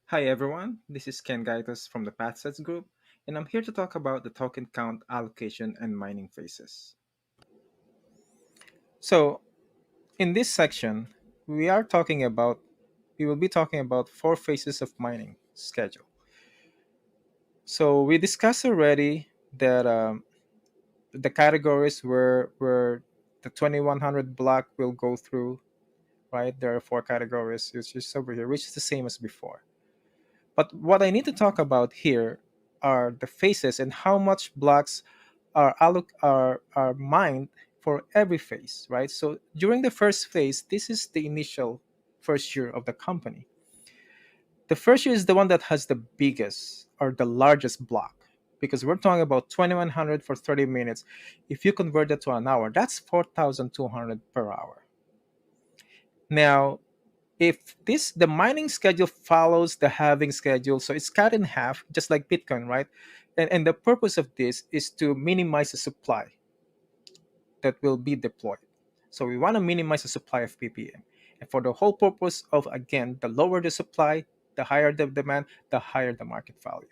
Hi everyone, this is Ken Gaitos from the Pathsets group, and I'm here to talk about the token count, allocation, and mining phases. So, in this section, we are talking about we will be talking about four phases of mining schedule. So, we discussed already that the categories where the 2100 block will go through, right? There are four categories, it's just over here, which is the same as before. But what I need to talk about here are the phases and how much blocks are mined for every phase, right? So during the first phase, this is the initial first year of the company. The first year is the one that has the biggest or the largest block because we're talking about 2100 for 30 minutes. If you convert that to an hour, that's 4200 per hour. Now, if this the mining schedule follows the halving schedule, so it's cut in half just like Bitcoin, right? And the purpose of this is to minimize the supply that will be deployed. So we want to minimize the supply of ppm, and for the whole purpose of, again, the lower the supply, the higher the demand, the higher the market value.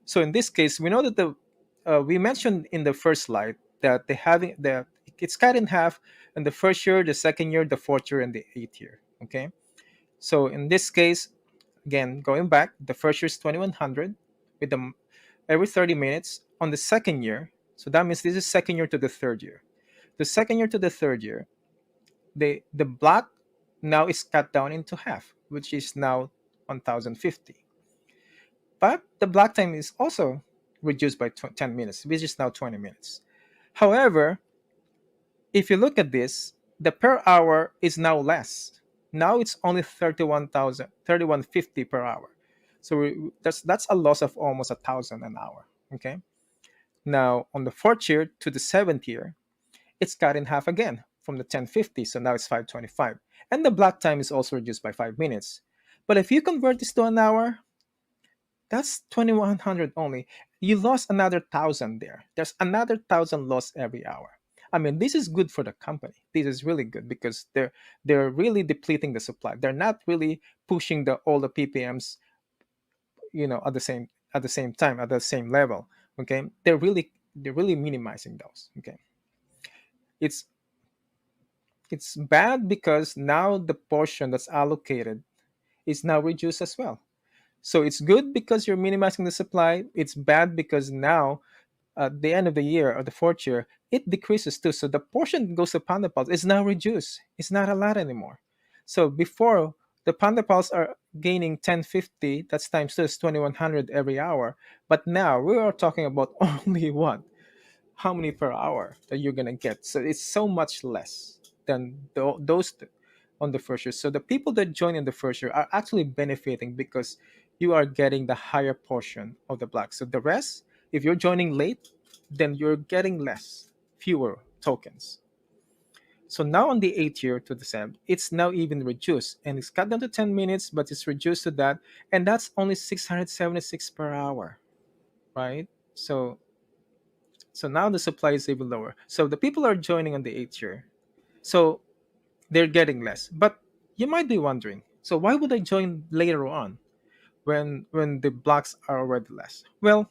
So in this case, we know that the we mentioned in the first slide that they having the it's cut in half in the first year, the second year, the fourth year, and the eighth year. Okay, so in this case, again, going back, the first year is 2100 with the every 30 minutes. On the second year, so that means this is second year to the third year. The second year to the third year, the block now is cut down into half, which is now 1050. But the block time is also reduced by 10 minutes, which is now 20 minutes. However, if you look at this, the per hour is now less. Now it's only 31,000, 3150 per hour. So that's a loss of almost 1,000 an hour. Okay. Now on the fourth year to the seventh year, it's cut in half again from the 1050. So now it's 525. And the block time is also reduced by 5 minutes. But if you convert this to an hour, that's 2100 only. You lost another 1,000 there. There's another 1,000 lost every hour. I mean, this is good for the company. This is really good because they're really depleting the supply. They're not really pushing the all the ppms, at the same time, at the same level. Okay, they're really minimizing those. Okay, it's it's bad because now the portion that's allocated is now reduced as well. So it's good because you're minimizing the supply. It's bad because now at the end of the year or the fourth year, it decreases too. So the portion that goes to Panda Pulse is now reduced. It's not a lot anymore. So before, the Panda Pulse are gaining 1050, that's times two, is 2100 every hour. But now we are talking about only what? How many per hour that you're going to get. So it's so much less than on the first year. So the people that join in the first year are actually benefiting because you are getting the higher portion of the block. So the rest, if you're joining late, then you're getting less, fewer tokens. So now on the eighth year to the seventh, it's now even reduced and it's cut down to 10 minutes, but it's reduced to that. And that's only 676 per hour, right? So now the supply is even lower. So the people are joining on the eighth year. So they're getting less. But you might be wondering, so why would I join later on when the blocks are already less? Well,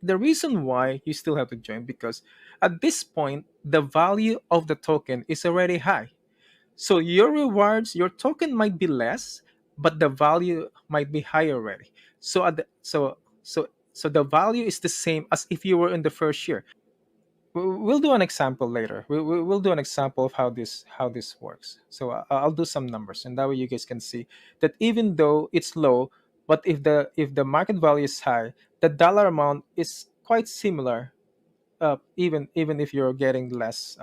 the reason why you still have to join because at this point the value of the token is already high. So your rewards, your token might be less, but the value might be high already. So at the, so the value is the same as if you were in the first year. We'll do an example later. We'll do an example of how this works. So I'll do some numbers, and that way you guys can see that even though it's low, but if the market value is high, the dollar amount is quite similar. Even if you're getting less.